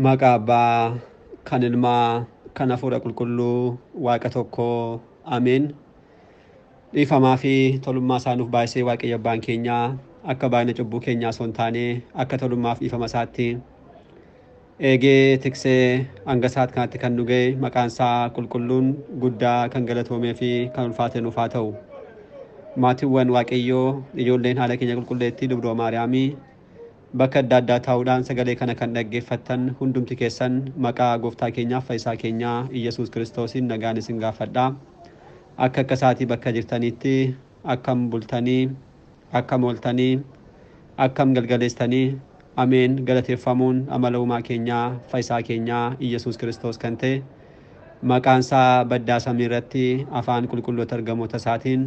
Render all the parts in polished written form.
Maqaa Abbaa, kan Ilmaa, kan Hafuura Qulqulluu, Waaqa tokkoo, Ameen. Dhiifamaa fi tolummaa isaa nuuf baay'isee Waaqayyo Abbaan keenyaa akka baay'ina cubbuu keenyaa osoo hin taane akka tolummaa fi dhiifama isaatti eegee tiksee hanga isaatti kanatti kan nu ga'e maqaan isaa qulqulluun guddaa kan galatoomee fi kan ulfaate nuuf haa ta'u. Maatiiwwan Waaqayyoo ijoolleen haala keenya qulqulleettii Dubroo Maariyaamii bakka adda addaa taa'uudhaan sagalee kana kan dhaggeeffattan hundumti keessan maqaa gooftaa keenyaaf fayyisaa keenyaa Iyyasuus Kiristoosiin nagaan isin gaafadhaa. Akka isaatii bakka jirtanitti akkam bultanii, akkam ooltanii, akkam galgaleessanii, Ameen. Galateeffamuun amala uumaa keenyaa fayyisaa keenyaa Iyyasuus Kiristoos kan ta'e maqaan isaa baddaa samii irratti afaan qulqulloota ergamoota isaatiin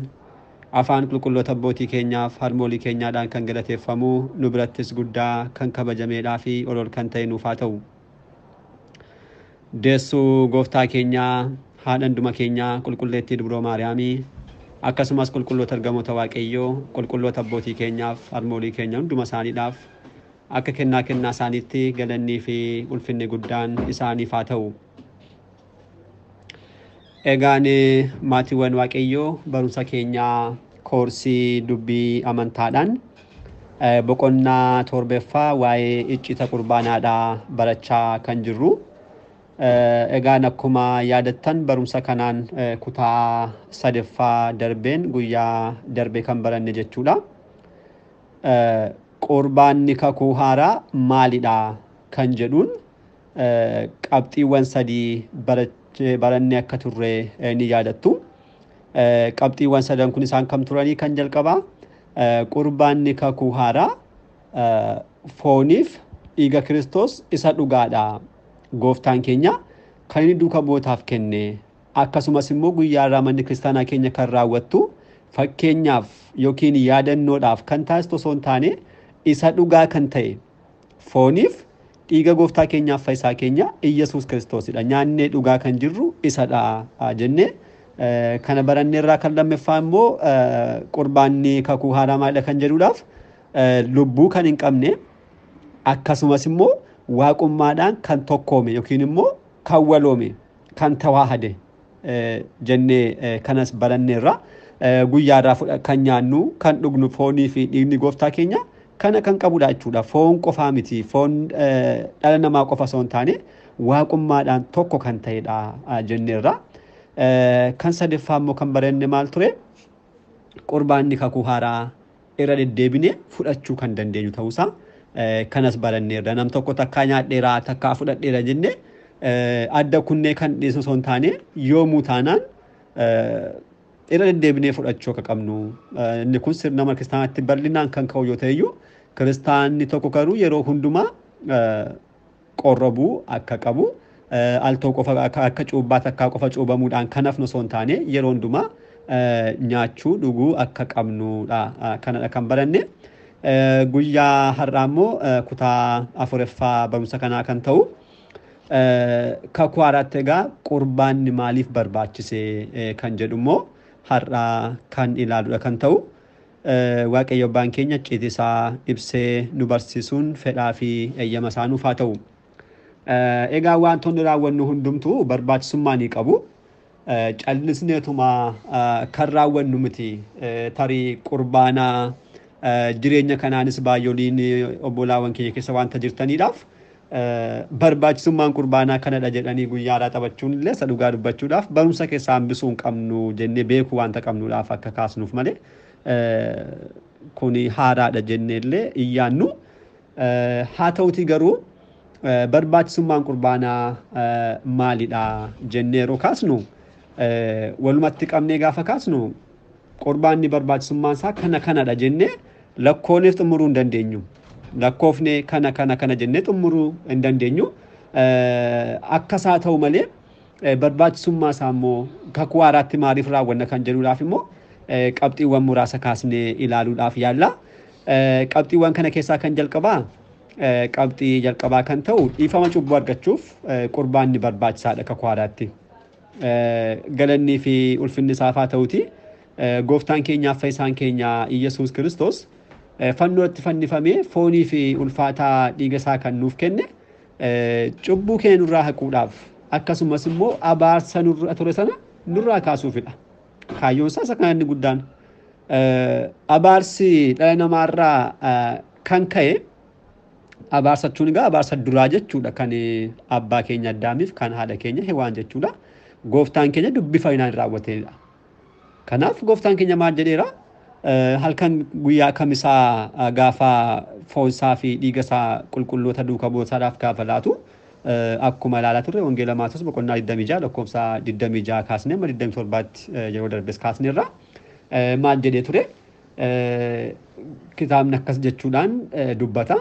afaan qulqulloota abbootii keenyaaf harmoolii keenyaadhaan kan galateeffamu nu birattis guddaa kan kabajameedhaa fi ol kan ta'e nuuf haa ta'u. Deessuu gooftaa keenyaa haadha hunduma keenyaa qulqulleettii Dubroo Maariyaamii akkasumas qulqulloota ergamoota Waaqayyoo qulqulloota abbootii keenyaaf harmoolii keenya hunduma isaaniidhaaf akka kennaa isaaniitti galannii fi ulfinni guddaan isaaniif haa ta'u. Egaan maatiiwwan Waaqayyoo barumsa keenyaa koorsii dubbii amantaadhaan boqonnaa torbeeffaa waa'ee iccita qurbaanaadhaa barachaa kan jirru. Egaan akkuma yaadattan barumsa kanaan kutaa sadaffaa darbeen guyyaa darbe kan baranne jechuudha. Qurbaanni kakuu haaraa maalidha kan jedhuun qabxiiwwan sadii barannee akka turre ni yaadattu. Qabxiiwwan sadan kun isaan kam turanii kan jalqabaa qurbaanni kakuu haaraa fooniif dhiiga Kiristoos isa dhugaadha. Gooftaan keenya kan inni duuka bootaaf kenne akkasumas immoo guyyaa irraa manni kiristaanaa keenya kan raawwattu fakkeenyaaf yookiin yaadannoodhaaf kan taasisu osoo hin taane isa dhugaa kan ta'e fooniif dhiiga gooftaa keenyaaf fayyisaa keenya Iyyasuus Kiristoosidha. Nyaannee dhugaa kan jirru isadha jennee kana baranneerraa kan lammaffaa immoo qurbaanni kakuu haaraa maalidha kan jedhuudhaaf lubbuu kan hin qabne akkasumas immoo waaqummaadhaan kan tokkoome yookiin immoo kan waloome kan tawaahade jennee kanas baranneerra guyyaarraa kan nyaannu kan dhugnu foonii fi dhiigni gooftaa keenya kana kan qabudha jechuudha. Foon qofaa miti, foon dhala namaa qofa osoo hin taane waaqummaadhaan tokko kan ta'edha jenneerra. Kan sadaffaa immoo kan baranne maal ture? Qurbaanni kakuu haaraa irra deddeebine fudhachuu kan dandeenyu ta'uusaa. Kanas baranneerra. Nam tokko takkaa nyaadheeraa takkaa fudhadheera jenne adda kunnee kan dhiyeessu osoo hin taane yoomuu taanaan irra deddeebinee fudhachuu akka qabnu. Inni kun sirna mana kiristaanaatti bal'inaan kan ka'u yoo ta'eyyuu kiristaanni tokko garuu yeroo hundumaa qorrobuu akka qabu al tokko qofa akka cuubbaa takkaa qofa cuubamuudhaan kan hafnu osoo hin taane yeroo hundumaa nyaachuu dhuguu akka qabnudha. Kanadha kan baranne. Guyyaa har'aa immoo kutaa afuraffaa barumsa kanaa kan ta'u kakuu haaraatti egaa qurbaanni maaliif barbaachise kan jedhu immoo har'aa kan ilaaludha kan ta'u. Waaqayyo Abbaan keenya icciitii isaa ibsee nu barsiisuun fedhaa fi eeyyama isaa nuuf haa ta'u. Egaa wantoonni raawwannu hundumtuu barbaachisummaa ni qabu. Callisneetuma kan raawwannu miti tarii qurbaanaa jireenya kanaanis baay'ooliin obbolaawwan keenya keessa waanta jirtaniidhaaf barbaachisummaan qurbaanaa kanadha jedhanii guyyaadhaa taphachuun illee isa dhugaa dubbachuudhaaf barumsa keessaa hambisuu hin qabnu jennee beekuu waanta qabnuudhaaf akka kaasnuuf malee kuni haaraadha jennee illee iyyaannu. Haa ta'uti garuu barbaachisummaan qurbaanaa maalidha jennee yeroo kaasnu walumatti qabnee gaafa kaasnu qurbaanni barbaachisummaan isaa kanadha jennee lakkoofneef xumuruu hin dandeenyu. Lakkoofne kana jennee xumuruu hin dandeenyu. Akkasaa ta'u malee barbaachisummaa isaa immoo kakuu haaraatti maaliif raawwanna kan jedhuudhaaf immoo qabxiiwwan muraasa kaasnee ilaaluudhaaf yaalla. Qabxiiwwan kana keessaa kan jalqabaa qabxii jalqabaa kan ta'u dhiifama cubbuu argachuuf qurbaanni barbaachisaadha kakuu haaraatti. Galannii fi ulfinni isaaf haa ta'uti. Gooftaan keenyaaf fayyisaan keenya Iyyasuus Kiristoos fannoo irratti fannifamee foonii fi ulfaataa dhiiga isaa kan nuuf kenne cubbuu keenya nurraa haquudhaaf akkasumas immoo abaarsa nurra ture sana nurraa kaasuufidha. Kaayyoon isaa isa kana inni guddaan. Abaarsi dhala namaarraa kan ka'e abaarsa jechuun egaa abaarsa duraa jechuudha kan abbaa keenya Addaamiif kan haadha keenya Hewaan jechuudha. Gooftaan keenya dubbii fayyinaan raawwateedha. Kanaaf gooftaan keenya maal jedheera? Halkan guyyaa kamisaa gaafa foonsaa fi dhiigasaa qulqulloota duukaa bu'uusaadhaaf gaafa laatu akkuma ilaalaa turre wangeela Maatewos boqonnaa 26 lakkoofsa 26 kaasnee amma 27tti yeroo darbes kaasneerra maal jedhee ture? Kitaabni akkas jechuudhaan dubbata.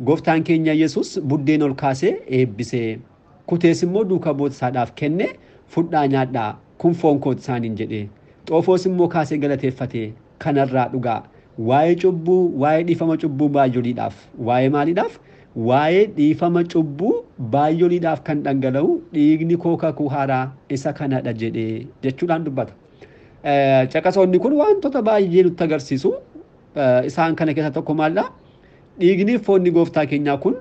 Gooftaan keenya Yesuus buddeen ol kaasee eebbisee kutees immoo duukaa bu'uusaadhaaf kenne fudhaa nyaadhaa kun foon kooti isaaniin jedhee xoofoos immoo kaasee galateeffatee kanarraa dhugaa waa'ee cubbuu waa'ee dhiifama cubbuu baay'ooliidhaaf waa'ee maaliidhaaf waa'ee dhiifama cubbuu baay'ooliidhaaf kan dhangala'u dhiigni koo kakuu haaraa isa kanadha jedhee jechuudhaan dubbata. Caqasoonni kun wantoota baay'ee nutti agarsiisu. Isaan kana keessa tokko maalidha? Dhiigni foonni gooftaa keenyaa kun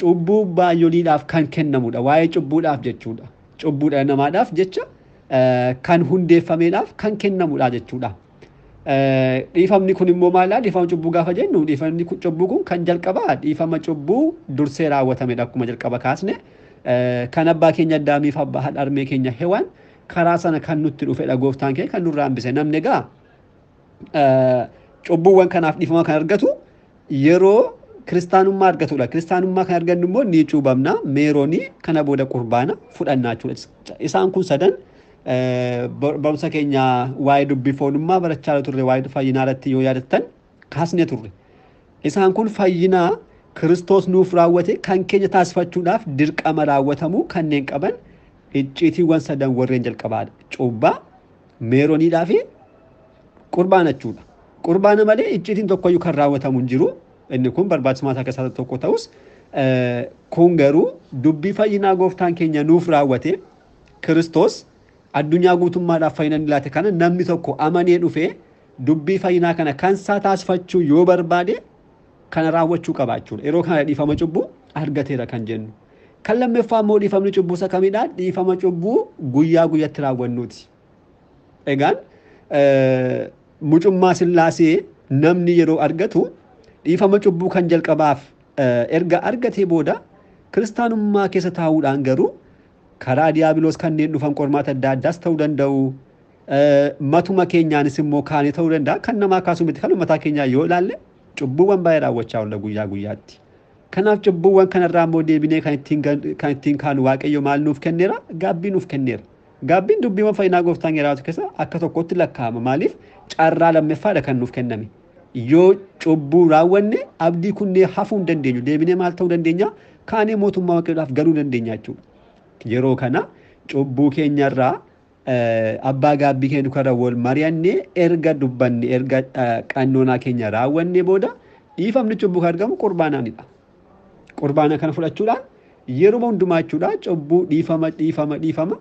cubbuu baay'ooliidhaaf kan kennamudha. Waa'ee cubbuudhaaf jechuudha. Cubbuudha namaadhaaf jecha kan hundeeffameedhaaf kan kennamudha jechuudha. Dhiifamni kun immoo maalidha? Dhiifama cubbuu gaafa jennu dhiifamni cubbuu kun kan jalqabaa dhiifama cubbuu dursee raawwatamedha akkuma jalqaba kaasne. Kan abbaa keenya Addaamiif abbaa harmee keenya Hewaan karaa sana kan nutti dhufedha gooftaan keenya kan nurraa hambise. Namni egaa cubbuuwwan kanaaf dhiifama kan argatu yeroo kiristaanummaa argatudha. Kiristaanummaa kan argannu immoo ni cuubamna, meeroonii kana booda qurbaana fudhannaa jechuudha. Isaan kun sadan barumsa keenya waa'ee dubbii foonummaa barachaa turre waa'ee fayyinaa irratti yoo yaadattan kaasne turre. Isaan kun fayyinaa Kiristoos nuuf raawwate kan keenya taasifachuudhaaf dirqama raawwatamuu kanneen qaban icciitiiwwan sadan warreen jalqabaadha. Cuubbaa, meerooniidhaa fi qurbaana jechuudha. Qurbaana malee icciitiin tokkoyyuu kan raawwatamu hin jiru. Inni kun barbaachisummaa isaa keessaa tokko ta'us kun garuu dubbii fayyinaa gooftaan keenya nuuf raawwate Kiristoos addunyaa guutummaadhaaf fayyina ni laate kana namni tokko amanee dhufee dubbii fayyinaa kana kan isaa taasifachuu yoo barbaade kana raawwachuu qaba jechuudha. Yeroo kana dhiifama cubbuu argateera kan jennu. Kan lammaffaa immoo dhiifamni cubbuu isa kamidha? Dhiifama cubbuu guyyaa guyyatti raawwannuuti. Egaan mucummaa Sillaasee namni yeroo argatu dhiifama cubbuu kan jalqabaaf erga argatee booda kiristaanummaa keessa taa'uudhaan garuu karaa diiyaabiloos kanneen dhufan qormaata adda addaas ta'uu danda'u. Matuma keenyaanis immoo kaanii ta'uu danda'a. Kan namaa kaasuu miti kan mataa keenyaa yoo ilaalle cubbuuwwan baay'ee raawwachaa oolla guyyaa guyyaatti. Kanaaf cubbuuwwan kanarraa immoo deebinee kan ittiin kaanu Waaqayyo maal nuuf kenneera? Gaabbii nuuf kenneera. Gaabbiin dubbiiwwan fayyinaa gooftaan jiraatu keessa akka tokkotti lakkaa'ama. Maaliif? Carraa lammaffaadha kan nuuf kenname. Yoo cubbuu raawwanne abdii kunnee hafuu hin dandeenyu. Deebinee maal ta'uu dandeenya? Kaanee mootummaa Waaqayyoodhaaf galuu dandeenya jechuudha. Yeroo kana cubbuu keenyarraa abbaa gaabbii keenya duukaa wal mari'annee erga dubbanne erga qannoonaa keenya raawwanne booda dhiifamni cubbuu kan argamu qurbaanaanidha. Qurbaana kana fudhachuudhaan yeroo hundumaa jechuudha cubbuu dhiifama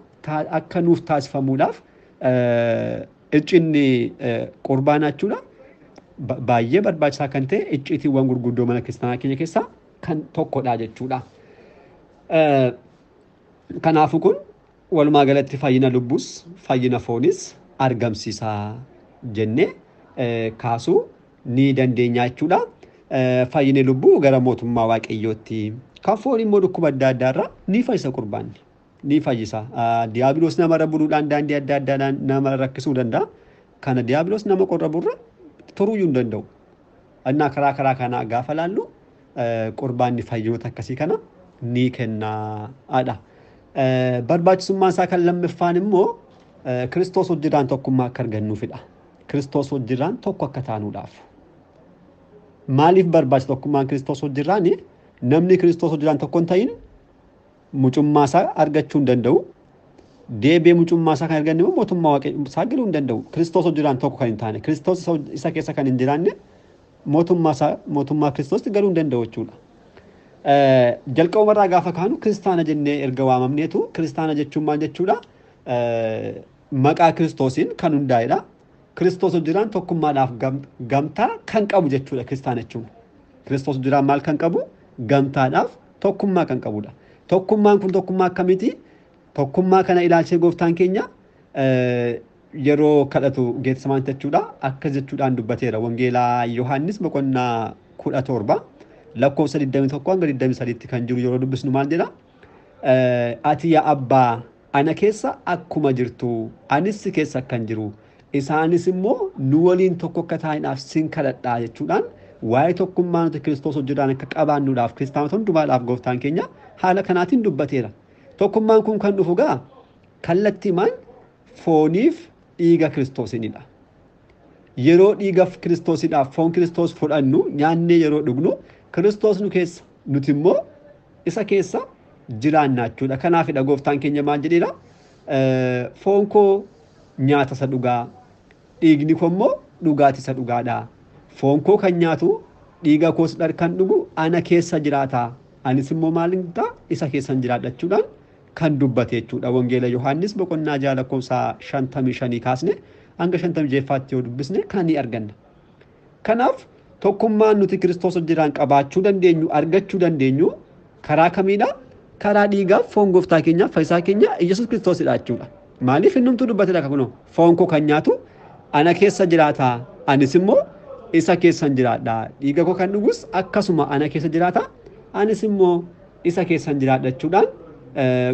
akka nuuf taasifamuudhaaf iccinni qurbaanaa jechuudha baay'ee barbaachisaa kan ta'e icciitiiwwan gurguddoo mana kiristaanaa keenya keessaa kan tokkodha jechuudha. Kanaafuu kun walumaa galatti fayyina lubbuus fayyina foonis argamsiisaa jennee kaasuu ni dandeenya jechuudha. Fayyinni lubbuu gara mootummaa Waaqayyootti. Kan foon immoo dhukkuba adda addaarraa ni fayyisa qurbaanni. Ni fayyisa. Diiyaabiloos namarra buruudhaan daandii adda addaadhaan nama rakkisuu danda'a. Kana diiyaabiloos nama qorraburra turuuyyuu hin danda'u. Annaa karaa kana gaafa laallu qurbaanni fayyinoota akkasii kana ni kennaadha. Barbaachisummaan isaa kan lammaffaan immoo Kiristoos wajjiraan tokkummaa akka argannuufidha. Kiristoos wajjiraan tokko akka taanuudhaaf. Maaliif barbaachisa tokkummaan Kiristoos wajjiraan? Namni Kiristoos wajjiraan tokko hin ta'in mucummaa isaa argachuu hin danda'u. Deebi'ee mucummaa isaa kan arganne immoo mootummaa Waaqayyoo galuu hin danda'u. Kiristoos wajjiraan tokko kan hin taane, Kiristoos isa keessa kan hin jiraanne mootummaa Kiristoos galuu hin danda'u jechuudha. Jalqabumarraa gaafa kaanu kiristaana jennee erga waamamneetu kiristaana jechuun maal jechuudha? Maqaa Kiristoosiin kan hundaa'edha. Kiristoos wajjiraan tokkummaadhaaf gamtaa kan qabu jechuudha kiristaana jechuun. Kiristoos wajjiraan maal kan qabu? Gamtaadhaaf tokkummaa kan qabudha. Tokkummaan kun tokkummaa akkamiiti? Tokkummaa kana ilaalchee gooftaan keenya yeroo kadhatu Geetsemaan jechuudha. Akkas jechuudhaan dubbateera. Wangeelaa Yohaannis boqonnaa 17 lakkoofsa 21 hanga 23 kan jiru yeroo dubbisnu maal jedha? Ati yaa Abbaa ana keessa akkuma jirtu anis si keessa akkan jiru isaanis immoo nu waliin tokko akka taa'inaaf sin kadhadhaa jechuudhaan waa'ee tokkummaa nuti Kiristoos hojjetaan akka qabaannuudhaaf kiristaanota hundumaadhaaf gooftaan keenya haala kanaatiin dubbateera. Tokkummaan kun kan dhufu gaa kallattiimaan fooniif dhiiga Kiristoosinidha. Yeroo dhiiga Kiristoosidhaaf foon Kiristoos fudhannu nyaannee yeroo dhugnu Kiristoos nu keessa nuti immoo isa keessa jiraanna jechuudha. Kanaafidha gooftaan keenya maal jedheera? Foon koo nyaata isa dhugaa, dhiigni koo immoo dhugaatii isa dhugaadha. Foon koo kan nyaatu dhiiga koos kan dhugu ana keessa jiraata. Anis immoo maalin ta'a? Isa keessan jiraadha jechuudhaan kan dubbate jechuudha. Wangeela Yohaannis boqonnaa 6 lakkoofsa 55 kaasne hanga 56 yoo dubbisne kan ni arganna. Kanaaf tokkummaan nuti Kiristoos hojjetaan qabaachuu dandeenyu, argachuu dandeenyu karaa kamiidha? Karaa dhiigaa foon gooftaa keenyaa fayyisaa keenya Yesuus Kiristoosidha jechuudha. Maaliif innumtuu dubbatedha kunoo? Foon koo kan nyaatu ana keessa jiraata. Anis immoo isa keessan jiraadha. Dhiiga koo kan dhugus akkasuma ana keessa jiraata. Anis immoo isa keessan jiraadha jechuudhaan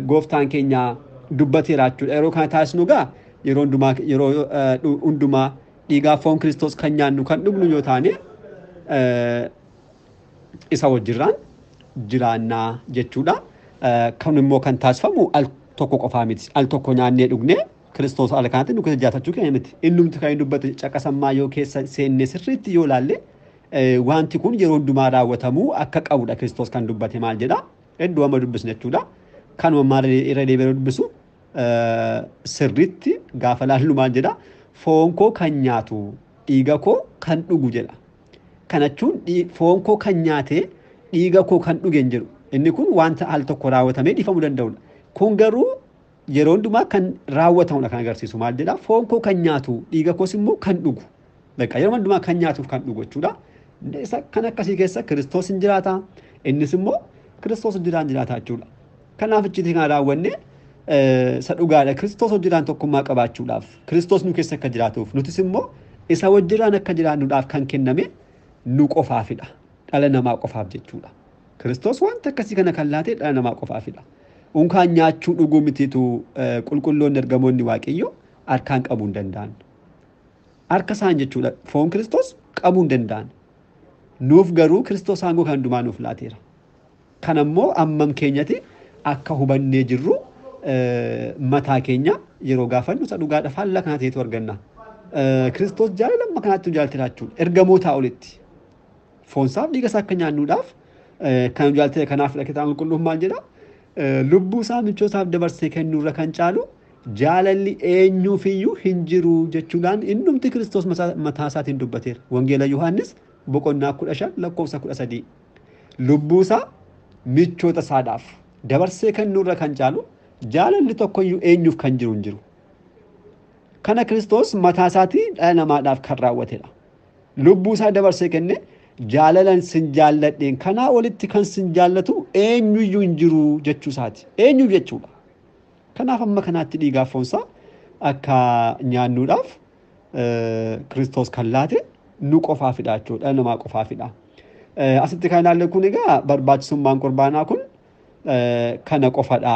gooftaan keenya dubbateera jechuudha. Yeroo kana taasisnu gaa yeroo hundumaa dhiigaa foon Kiristoos kan nyaannu kan dhugnu yoo taane isa wajjirraan jiraannaa jechuudha. Kan immoo kan taasifamu al tokko qofaa miti. Al tokko nyaannee dhugnee Kiristoos ala kanatti nu keessa jiraatachuu keenya miti. Innumti kan dubbate caqasammaa yoo keessa seennee sirriitti yoo laalle wanti kun yeroo hundumaa raawwatamuu akka qabudha. Kiristoos kan dubbate maal jedha? Iddoo amma dubbisne jechuudha. Kanuma maal irra deebi'ee dubbisu sirriitti gaafa laallu maal jedha? Foon koo kan nyaatu dhiiga koo kan dhugu jedha. Kana jechuun foon koo kan nyaate dhiiga koo kan dhuge hin jiru. Inni kun wanta al tokko raawwatamee dhiifamuu danda'udha. Kun garuu yeroo hundumaa kan raawwatamudha kan agarsiisu maal jedha? Foon koo kan nyaatu dhiiga koos immoo kan dhugu. Yeroo hundumaa kan nyaatuuf kan dhugu jechuudha. Kan akkasii keessa Kiristoos hin jiraata. Innis immoo Kiristoos hojjetaan jiraata jechuudha. Kanaaf icciitii kana raawwanne isa dhugaadha. Kiristoos hojjetaan tokkummaa qabaachuudhaaf Kiristoos nu keessa akka jiraatuuf nutis immoo isa wajjiraan akka jiraannuudhaaf kan kenname nu qofaafidha. Dhala namaa qofaaf jechuudha. Kiristoos wanta akkasii kana kan laate dhala namaa qofaafidha. Unkaan nyaachuu dhuguu mitiitu qulqulloonni ergamoonni Waaqayyoo harkaan qabuu hin danda'an. Harka isaan jechuudha. Foon Kiristoos qabuu hin danda'an. Nuuf garuu Kiristoos aangoo kan hundumaa nuuf laateera. Kan ammoo ammam keenyatti akka hubannee jirru mataa keenya yeroo gaafannu isa dhugaadha faallaa kana ta'etu arganna. Kiristoos jaalala amma kanaatti jaallatee jechuudha. Ergamootaa olitti. Foonsaaf dhiiga isaa akka nyaannuudhaaf kan jaallatee kanaaf kitaabni qulqulluun maal jedha? Lubbuu isaa michootaaf dabarsee kennuurra kan caalu jaalalli eenyuufiyyuu hin jiru jechuudhaan innumti Kiristoos mataa isaatiin dubbateera. Wangeela Yohaannis boqonnaa 15 lakkoofsa 13. Lubbuu isaa michoota isaadhaaf dabarsee kennuurra kan caalu jaalalli tokkoyyuu eenyuuf kan jiru hin jiru. Kana Kiristoos mataa isaatiin dhala namaadhaaf kan raawwatedha. Lubbuu isaa dabarsee kenne jaalalan sin jaalladheen kanaa olitti kan sin jaallatu eenyuyyuu hin jiru jechuu isaati. Eenyu jechuudha. Kanaaf amma kanaatti dhiigaaf foonsaa akka nyaannuudhaaf Kiristoos kan laate nu qofaafidha jechuudha. Dhala namaa qofaafidha. Asitti kan ilaalle kun egaa barbaachisummaan qurbaanaa kun kana qofadha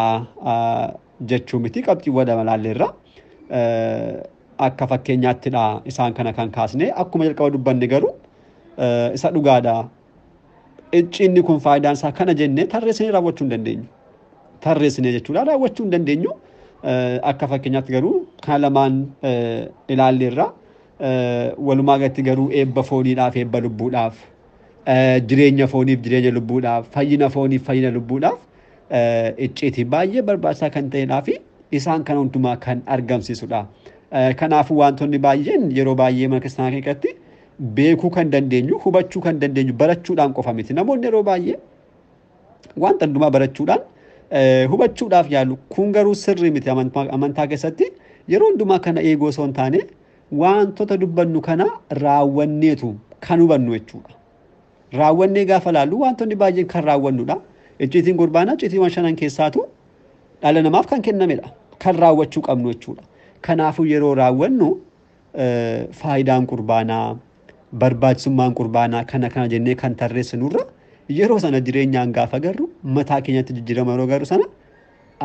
jechuu miti qabxiiwwan dabalaalleerra. Akka fakkeenyaattidha isaan kana kan kaasne akkuma jalqaba dubbanne garuu isa dhugaadha. Icciinni kun faayidaan isaa kana jennee tarreessinee raawwachuu hin dandeenyu. Tarreessinee jechuudha raawwachuu hin dandeenyu. Akka fakkeenyaatti garuu kan lamaan ilaalleerra. Walumaa galatti garuu eebba fooniidhaaf eebba lubbuudhaaf jireenya fooniif jireenya lubbuudhaaf fayyina fooniif fayyina lubbuudhaaf icciitii baay'ee barbaachisaa kan ta'edhaa fi isaan kana hundumaa kan argamsiisudha. Kanaafuu wantoonni baay'een yeroo baay'ee mana kiristaanaa keessatti beekuu kan dandeenyu, hubachuu kan dandeenyu barachuudhaan qofa miti. Namoonni yeroo baay'ee wanta hundumaa barachuudhaan hubachuudhaaf yaalu. Kun garuu sirrii miti amantaa keessatti yeroo hundumaa kana eeguu osoo hin taane wantoota dubbannu kana raawwanneetu kan hubannu jechuudha. Raawwannee gaafa laallu wantoonni baay'een kan raawwannudha. icciitiin qurbaanaa icciitiiwwan shanan keessaatu dhala namaaf kan kennamedha. Kan raawwachuu qabnu jechuudha. Kanaafuu yeroo raawwannu faayidaan qurbaanaa barbaachisummaan qurbaanaa kana jennee kan tarreessinurra yeroo sana jireenyaan gaafa garru mataa keenyatti jijjiirama yeroo garru sana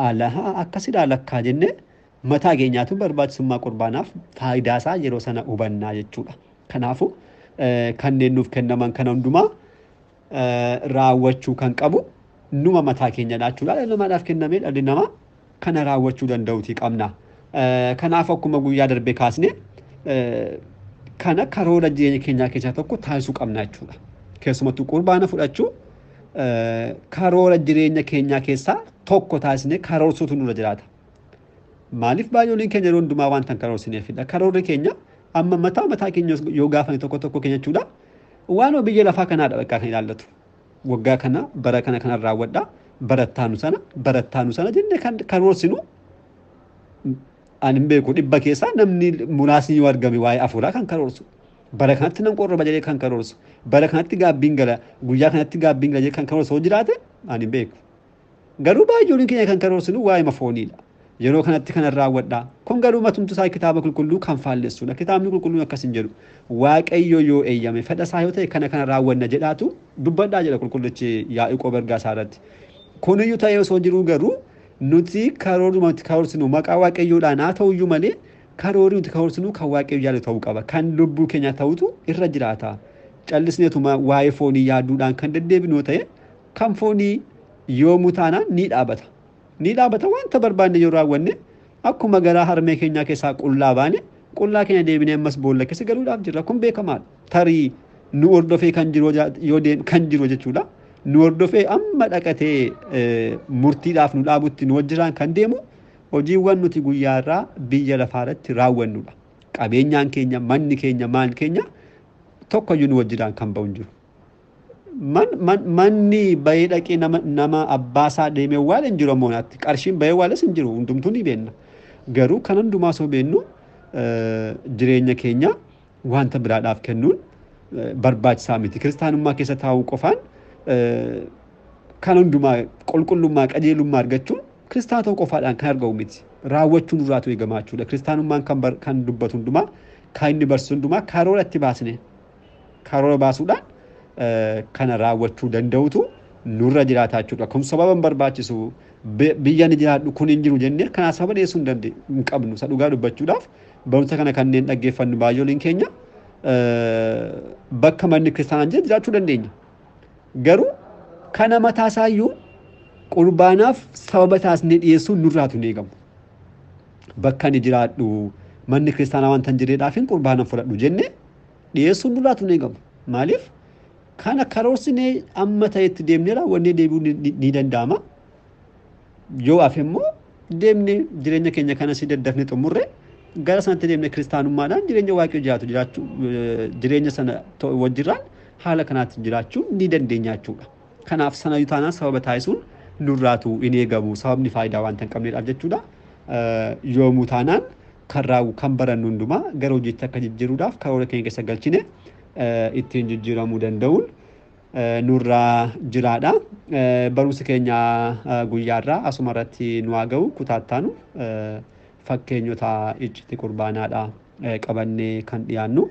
alaha akkasidhaa lakkaa jennee mataa keenyaatu barbaachisummaa qurbaanaaf faayidaa isaa yeroo sana hubannaa jechuudha. Kanaafuu kanneen nuuf kennaman kana hundumaa raawwachuu kan qabu numa mataa keenya jechuudha. Dhala namaadhaaf kennamee dhalli namaa kana raawwachuu danda'uutii qabna. Kanaaf akkuma guyyaa darbee kaasne kana karoora jireenya keenyaa keessaa tokko taasisuu qabna jechuudha. Keessumattuu qurbaana fudhachuu karoora jireenya keenyaa keessaa tokko taasisnee karoorsuutu nurra jiraata. Maaliif baay'ooliin keenya yeroo hundumaa waan tan karoorsineefidha. Karoorri keenya amma mataa keenya yoo gaafane tokko keenya jechuudha. Waan biyya lafaa kanaadha bakka kan ilaallatu. Waggaa kana bara kana raawwadhaa barattaanu sana jennee kan karoorsinu ani beeku dhibba keessaa namni muraasni yoo argame waa'ee afuuraa kan karoorsu. Bara kanatti nan qorra bajalee kan karoorsu. Bara kanatti gaabbiin gala guyyaa kanatti gaabbiin gala kan karoorsu hoo jiraate ani beeku. Garuu baay'ooliin keenya kan karoorsinu waa'ee mafooniidha. Yeroo kanatti kan raawwadhaa. Kun garuu matumtu isaa kitaaba qulqulluu kan faallessuudha. Kitaabni qulqulluun akkas hin jedhu. Waaqayyo yoo eeyyame fedha isaa yoo ta'e kana raawwanna jedhaatu dubbadhaa jedha qulqullichi Yaa'aqoob ergaa isaa irratti. Kuniyyuu ta'ee osoo jiruu garuu nuti karoorumatti karoorsinu maqaa waaqayyoodhaan haa ta'uyyuu malee karoorri nuti karoorsinu kan waaqayyo yaadu ta'uu qaba. Kan lubbuu keenya ta'utu irra jiraata. Callisneetuma waa'ee foonii yaaduudhaan kan deddeebinu ta'e kan foonii yoomuu taanaan ni dhaabata. Ni dhaabata wanta barbaanne yoo raawwanne akkuma garaa harmee keenyaa keessaa qullaa baane qullaa keenya deebinee ammas boolla keessa galuudhaaf jirra. Kun beekamaadha. Tarii nu hordofee kan jiru jechuudha. Nu hordofee amma dhaqatee murtiidhaaf nu dhaabutti nu wajjiraan kan deemu hojiiwwan nuti guyyaa irraa biyya lafaa irratti raawwannudha. Qabeenyaan keenya, manni keenya, maal keenya tokkoyyuu nu wajjiraan kan ba'u hin jiru. Manni bahee dhaqee nama abbaasaa deemee waan hin jiru ammoo naatti qarshiin bahee waales hin jiru hundumtuu ni beenna. Garuu kan hundumaa osoo beennu jireenya keenya wanta biraadhaaf kennuun barbaachisaa miti. Kiristaanummaa keessa taa'uu qofaan kan hundumaa qulqullummaa qajeelummaa argachuun kiristaana ta'uu qofaadhaan kan argamu miti. Raawwachuun irraatu eegamaa jechuudha. Kiristaanummaan kan dubbatu hundumaa kan inni barsiisu hundumaa karoora itti baasne karoora baasuudhaan kana raawwachuu danda'utu nurra jiraata jechuudha. Kun sababa hin barbaachisu biyya ni jiraadhu kun hin jiru jennee kanaa sababa dhiyeessuu hin qabnu. Isa dhugaa dubbachuudhaaf barumsa kana kanneen dhaggeeffannu baay'ooliin keenya bakka manni kiristaanaa jira jiraachuu dandeenya. Garuu kana mataasaayyuu qurbaanaaf sababa taasisnee dhiyeessuun nurraatu ni eegamu. Bakka ni jiraadhu manni kiristaanaa wanta hin jirreedhaaf hin qurbaana fudhadhu jennee dhiyeessuun nurraatu ni eegamu. Maaliif? Kana karoorsinee amma ta'etti deemnee raawwannee deebi'uu ni danda'ama. Yoo hafe immoo deemnee jireenya keenya kana si daddafnee xumurre gara sanatti deemnee kiristaanummaadhaan jireenya waaqayyo jiraachuu jireenya sana wajjirraan haala kanaatti jiraachuu ni dandeenya jechuudha. Kanaaf sana taanaan sababa taasisuun nurraatu hin eegamu. Sababni faayidaa waan hin qabneedhaaf jechuudha. Yoomuu taanaan kan barannu hundumaa gara hojiitti akka jijjiiruudhaaf karoora keenya keessa galchine ittiin jijjiiramuu danda'uun nurraa jiraadha. Barumsi keenya guyyaarraa asuma irratti nu haa ga'u kutaattaanu fakkeenyota icciitii qurbaanaadha qabannee kan dhiyaannu.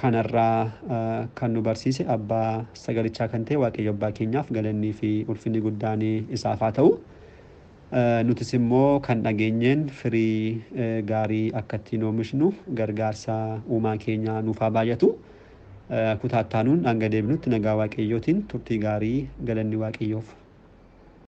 Kanarraa kan nu barsiise abbaa sagalichaa kan ta'e waaqayyo abbaa keenyaaf galannii fi ulfinni guddaan isaaf haa ta'u. Nutis immoo kan dhageenyeen firii gaarii akka ittiin oomishnu gargaarsa uumaa keenyaa nuuf haa baay'atu. Kutaattaanuun hanga deebinutti nagaa waaqayyootiin turtii gaarii galanni waaqayyoof.